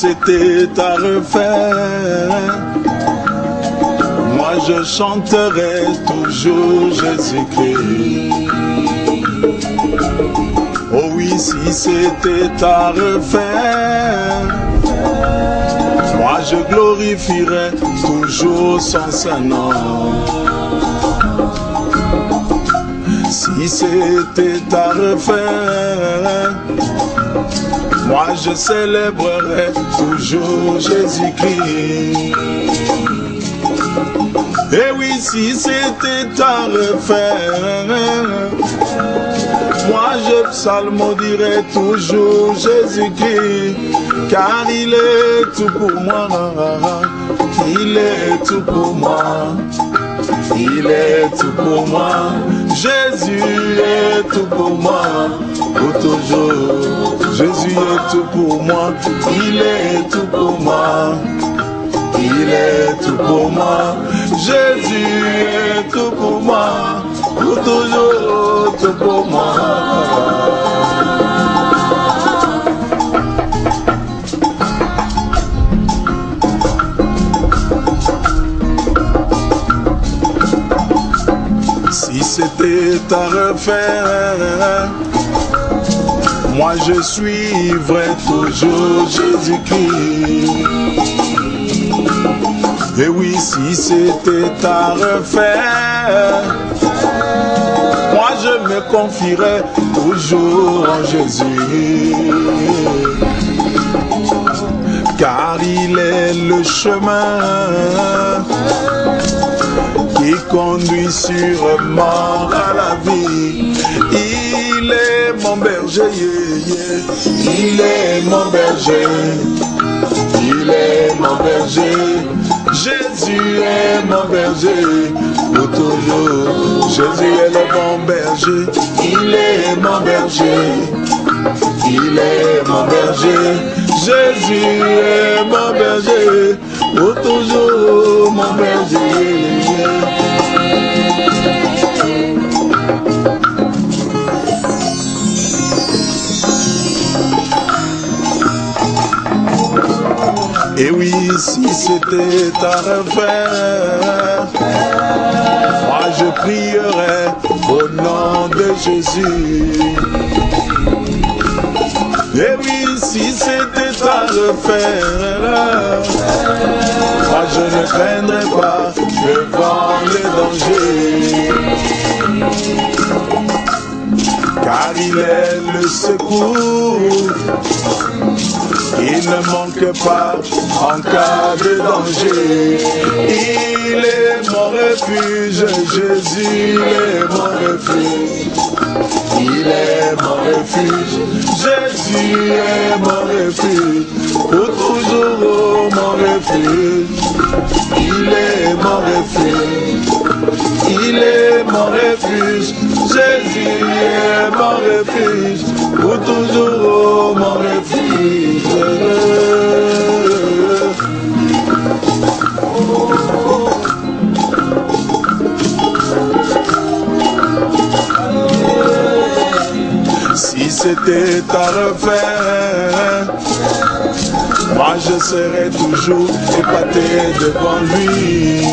c'était à refaire, moi je chanterai toujours Jésus-Christ. Oh oui, si c'était à refaire, moi je glorifierai toujours son Saint-Nom. Si c'était à refaire, moi je célébrerai toujours Jésus-Christ. Et oui, si c'était à refaire, moi je psalmodierai toujours Jésus-Christ, car il est tout pour moi, il est tout pour moi, il est tout pour moi, Jésus est tout pour moi, pour toujours, Jésus est tout pour moi, il est tout pour moi. Il est tout pour moi, Jésus est tout pour moi, pour toujours tout pour moi. Si c'était à refaire, moi je suivrai toujours Jésus-Christ. Et oui, si c'était à refaire, moi je me confierai toujours en Jésus, car il est le chemin qui conduit sûrement à la vie. Il est mon berger, il est mon berger, il est mon berger. Jésus est mon berger, pour toujours. Jésus est le bon berger, il est mon berger, il est mon berger. Jésus est mon berger, pour toujours mon berger. Et oui, si c'était à refaire, moi je prierai au nom de Jésus. Et oui, si c'était à refaire, moi je ne craindrai pas devant les dangers, car il est le secours. Il ne manque pas en cas de danger. Il est mon refuge, Jésus est mon refuge. Il est mon refuge, Jésus est mon refuge, pour toujours mon refuge. Il est mon refuge, il est mon refuge, Jésus est mon refuge, pour toujours mon refuge. Si c'était à refaire, moi je serais toujours épaté devant lui,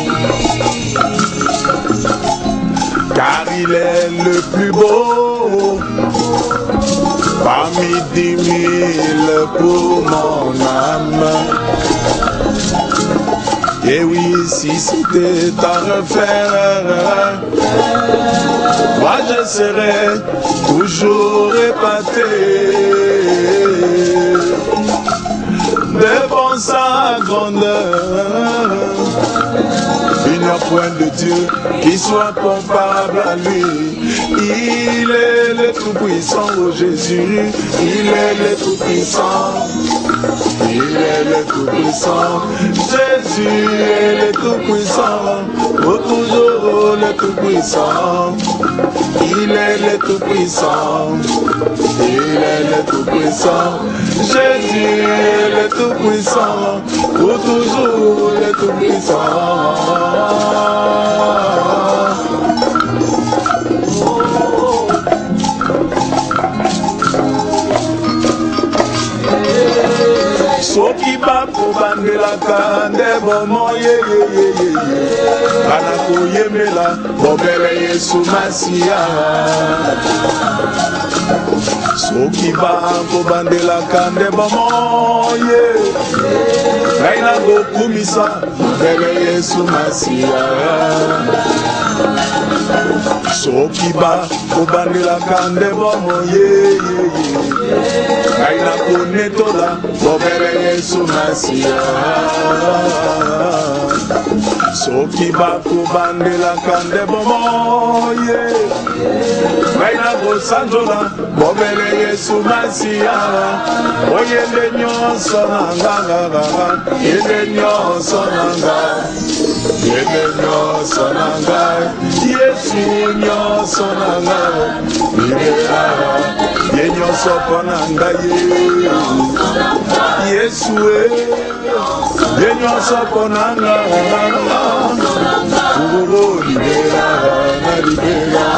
car il est le plus beau parmi 10 000 pour mon âme. Et oui, si c'était à refaire, moi je serais toujours épaté devant sa grandeur. Il n'y a point de Dieu qui soit comparable à lui. Il est le Tout-Puissant, oh Jésus, il est le Tout-Puissant. Il est le Tout-Puissant, Jésus est le Tout-Puissant, pour toujours le Tout-Puissant. Il est le Tout-Puissant, il est le Tout-Puissant, Jésus est le Tout-Puissant, pour toujours le Tout-Puissant. Soki Anako yemela bobele Yesu Masia. Soki ba kobandela kande bamoye Kaina gokumisa bobele Yesu Masia. Soki ba kobandela kande bamoye Kaina konetola bobele Yesu Masia. Soki ba kobandela kande bamoye Kaina gosanjola bobele Yesu Masia. Oyende nyonso nanga yende nyonso nanga yende nyonso nanga Yesu nyonso nanga libera ye nyonso ponanga Yesu ye nyonso ponanga libera na libera.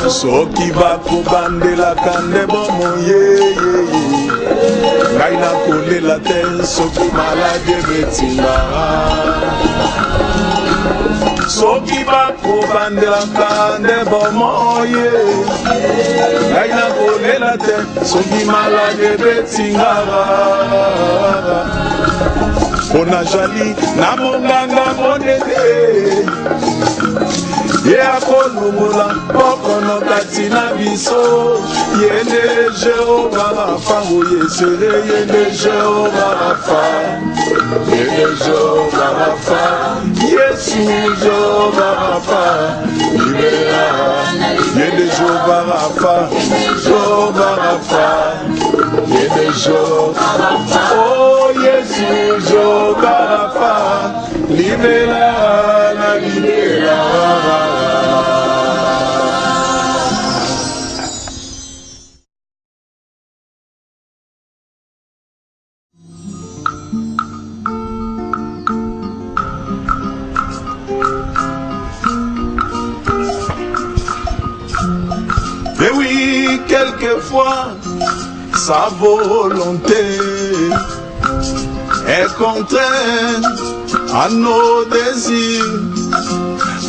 Soki ba kobandela kande bomoye Kaina kolela te soki malade betinga. Soki ba kobandela kande bomoye Kaina kolela te soki malade betinga. Ona jali na monganga monene Ye akolungola pokono kati na biso Yende Jehova Rafa oyesere Yende Jehova Rafa Yende Jehova Rafa Yesu Jehova Rafa libera Yende Jehova Rafa Jehova Rafa Yende Jehova Rafa Oh Yesu Jehova Rafa libera na libera. Et oui, quelquefois, sa volonté est contraire à nos désirs,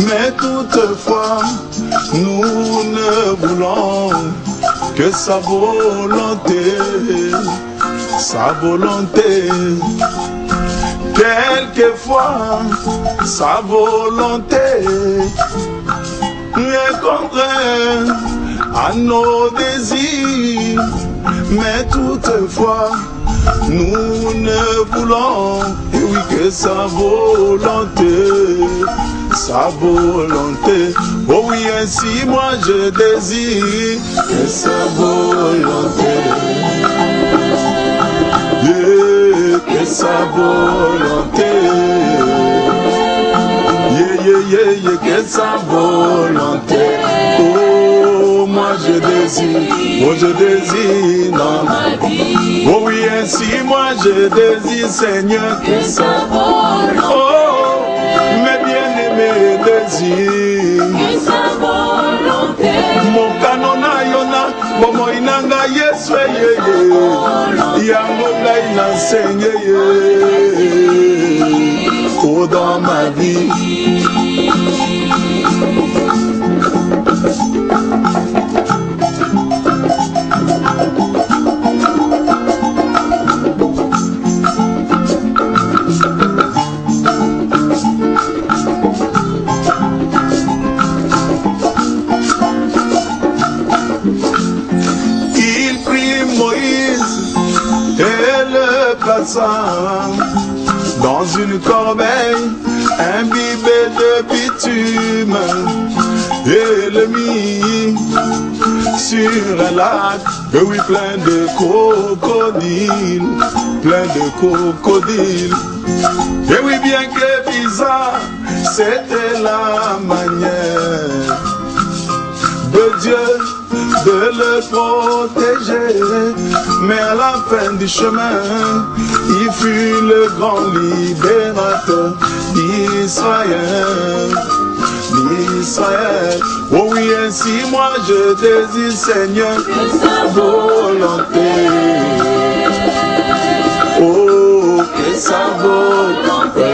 mais toutefois, nous ne voulons que sa volonté, sa volonté. Quelquefois, sa volonté est contraire à nos désirs, mais toutefois, nous ne voulons, et oui, que sa volonté, sa volonté. Oh oui, ainsi moi je désire que sa volonté, yeah, que sa volonté, yeah, que sa volonté. Oh, moi je désire dans ma vie. Oh oui, ainsi moi je désire, Seigneur, que sa volonté. Oh, mes bien-aimés désirs, que sa volonté. Mon canona yona, momo inanga Yesu ye, yango ngai na Seigneur ye, oh dans ma vie. Dans une corbeille imbibée de bitume, et le mit sur un lac, oui, plein de crocodiles, et oui, bien que bizarre, c'était la manière de Dieu de le protéger, mais à la fin du chemin, il fut le grand libérateur d'Israël. d'Israël. Oh oui, ainsi moi je désire, Seigneur, que sa volonté. Oh, que sa volonté.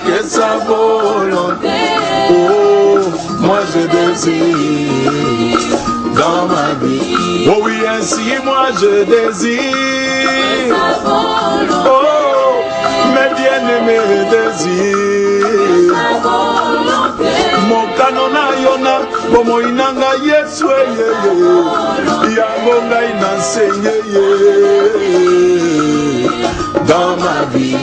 Que sa volonté. Oh, moi je désire dans ma vie. Oh oui, ainsi moi je désire. Oh, mes bien-aimés désirs. Mon canona yona, como inanga yesu yango ngai na seigneye dans ma vie.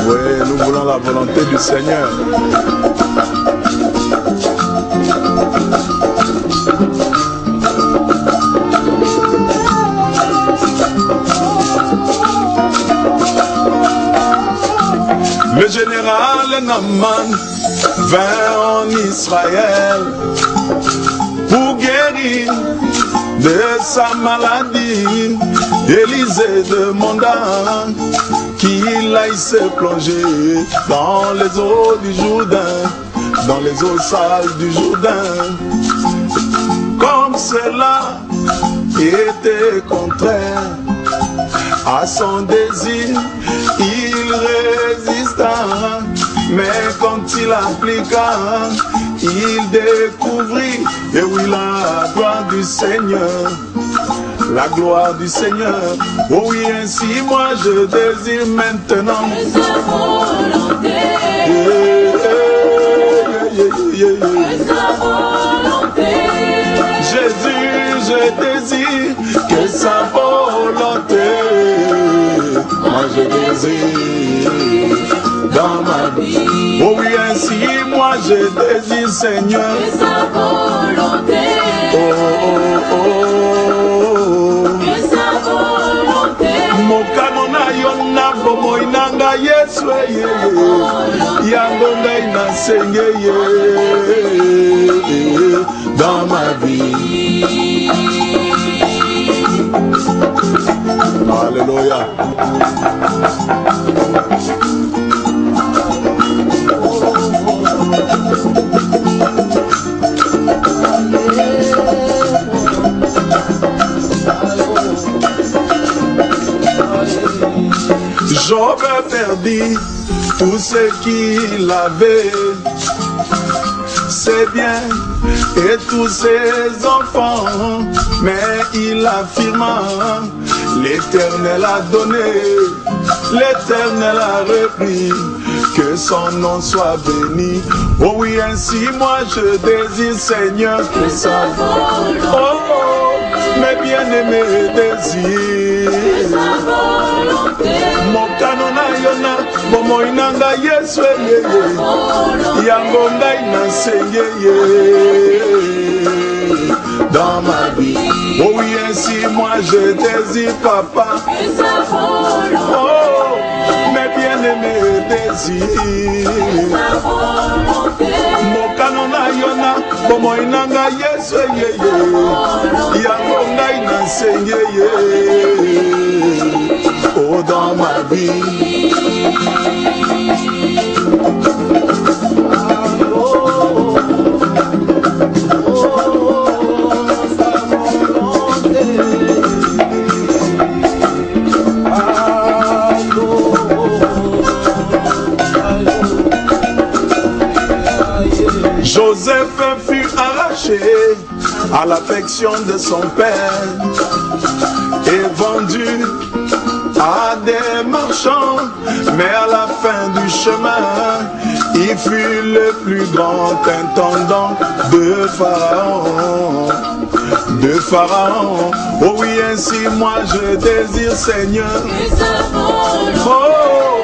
Oui, nous voulons la volonté du Seigneur. Le général Naaman vint en Israël pour guérir de sa maladie. Élisée demanda qu'il aille se plonger dans les eaux du Jourdain, dans les eaux sales du Jourdain. Comme cela était contraire à son désir, il résista, mais quand il appliqua, il découvrit, et oui, la gloire du Seigneur. La gloire du Seigneur. Oh oui, ainsi moi je désire maintenant Sa volonté. Sa volonté. Jésus, je désire que sa volonté. Moi je désire dans ma vie. Oh oui, ainsi moi je désire, Seigneur. Que sa volonté. Oh, oh, oh. Que sa volonté. Mokano na yona bomo inanga Yesu yango ngai na sengeye dans ma vie. Alléluia. Job perdit tout ce qu'il avait, ses biens et tous ses enfants, mais il affirma, l'Éternel a donné, l'Éternel a repris, que son nom soit béni. Oh oui, ainsi moi je désire, Seigneur, que sa volonté. Oh, mes bien-aimés désirs. Mokano na yona, bomo inanga Yesu yango ngai na sengeye dans ma vie. Oh oui, ainsi moi je désire, Papa. Oh, mes bien-aimés désirs. Mokano na yona, bomo inanga Yesu yango ngai na sengeye. Oh, dans ma vie. Joseph fut arraché à l'affection de son père et vendu à des marchands, mais à la fin du chemin, il fut le plus grand intendant de Pharaon. De Pharaon. Oh oui, ainsi moi je désire, Seigneur. Oh,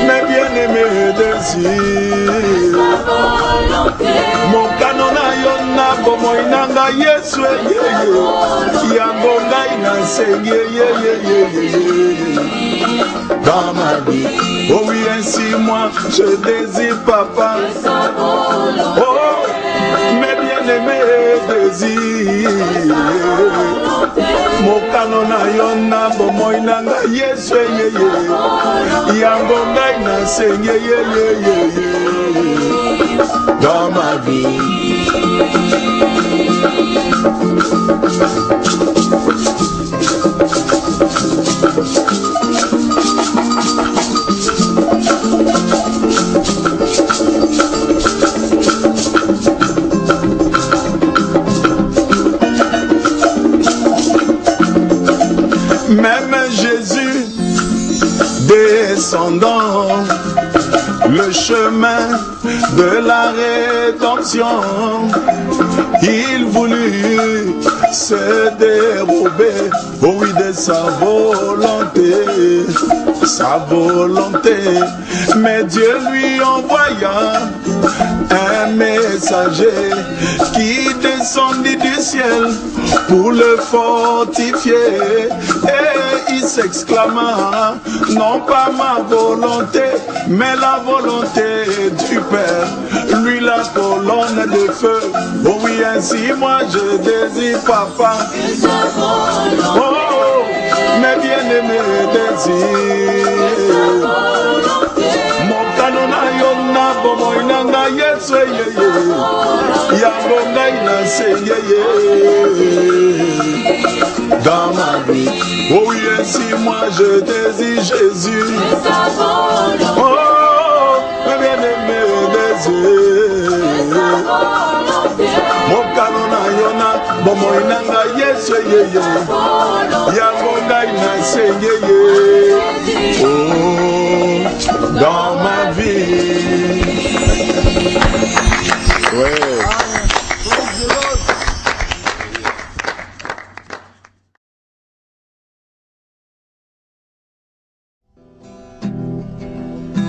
mes bien-aimés désirs. Mon canona yona bomo inanga Yesu yango ngai na sengeye dans ma vie. Oh oui, ainsi moi je désire, Papa. Oh, mes bien-aimés désirs. mokano na yo na bomoi na nga Yesu yeye yango ngai na senye yeye dans ma vie. Même Jésus descendant le chemin de la rédemption, il voulut se dérober, oh oui, de sa volonté, mais Dieu lui envoya un messager qui descendit du ciel pour le fortifier, et il s'exclama, non pas ma volonté, mais la volonté du Père, lui la colonne de feu, oh oui, ainsi moi je désire papa, oh, mes bien-aimés désirs, mon canona yona bomo inanga yesu yeye, yango ngai na se yeye, dans ma vie, oh oui, ainsi moi je désire Jésus, oh, mes bien-aimés désirs, mon canona yona bomo inanga yesu yeye, yango ngai na se yeye, oh, dans ma vie. Ouais.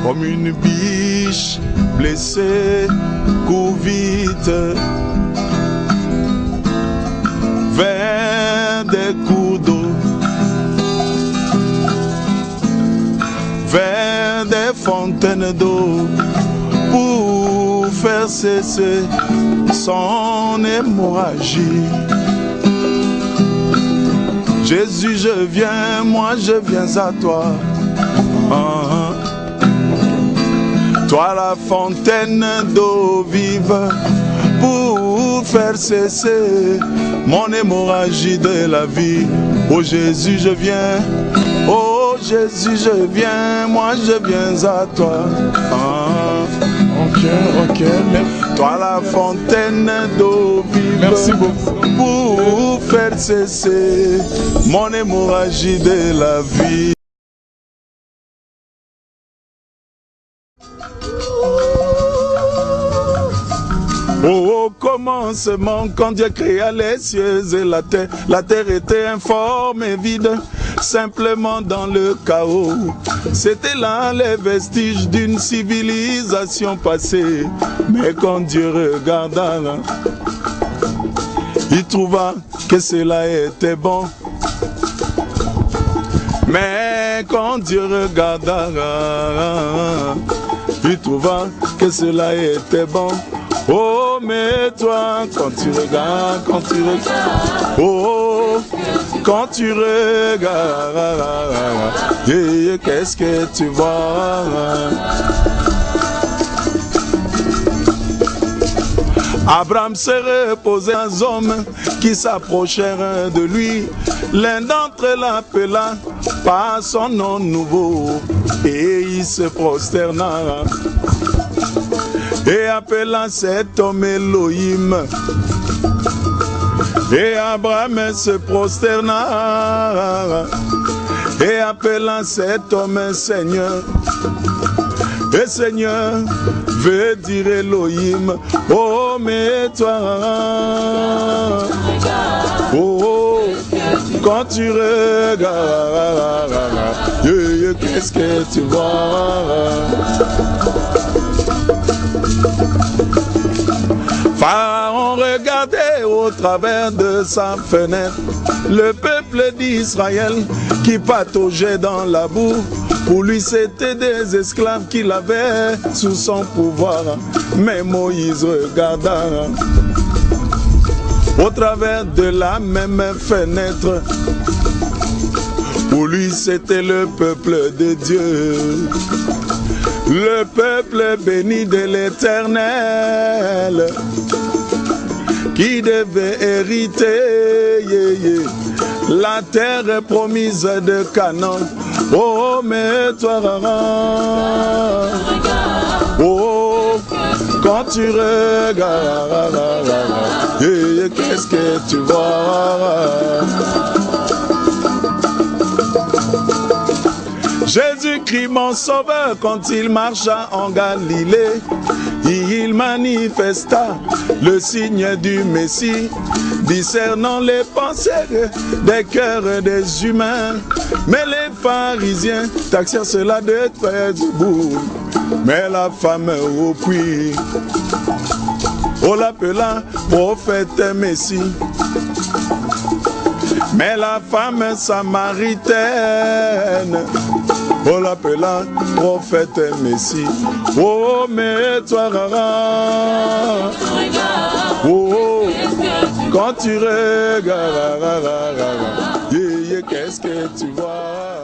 Comme une biche blessée court vite vers des cours d'eau, vers des fontaines d'eau, pour faire cesser son hémorragie. Jésus, je viens, moi je viens à toi. Toi la fontaine d'eau vive, pour faire cesser mon hémorragie de la vie. Oh Jésus, je viens. Oh Jésus, je viens, moi je viens à toi. Ok, merci. Toi la fontaine d'eau vive, merci beaucoup, pour faire cesser mon hémorragie de la vie. Au commencement, quand Dieu créa les cieux et la terre était informe et vide, simplement dans le chaos. C'était là les vestiges d'une civilisation passée. Mais quand Dieu regarda, il trouva que cela était bon. Mais quand Dieu regarda, il trouva que cela était bon. Oh, mais toi, quand tu regardes, oh, quand tu regardes, qu'est-ce que tu vois? Abraham se reposait aux hommes qui s'approchèrent de lui. L'un d'entre eux l'appela par son nom nouveau et il se prosterna. Et appela cet homme Elohim. Et Abraham se prosterna. Et appela cet homme Seigneur. Et Seigneur veut dire Elohim. Oh, mais toi, oh, quand tu regardes, qu'est-ce que tu vois? Pharaon regardait au travers de sa fenêtre le peuple d'Israël qui pataugeait dans la boue. Pour lui c'était des esclaves qu'il avait sous son pouvoir. Mais Moïse regarda au travers de la même fenêtre Pour lui, c'était le peuple de Dieu. Le peuple béni de l'Éternel, qui devait hériter la terre promise de Canaan. Oh, mais toi, oh, quand tu regardes, qu'est-ce que tu vois? Jésus-Christ, mon sauveur, quand il marcha en Galilée, il manifesta le signe du Messie, discernant les pensées des cœurs des humains. Mais les pharisiens taxèrent cela de 13 boules. Mais la femme au puits, on l'appela prophète Messie. Mais la femme samaritaine, on l'appela prophète Messie. Oh, mais toi, rara, oh, quand tu regardes, qu'est-ce que tu vois?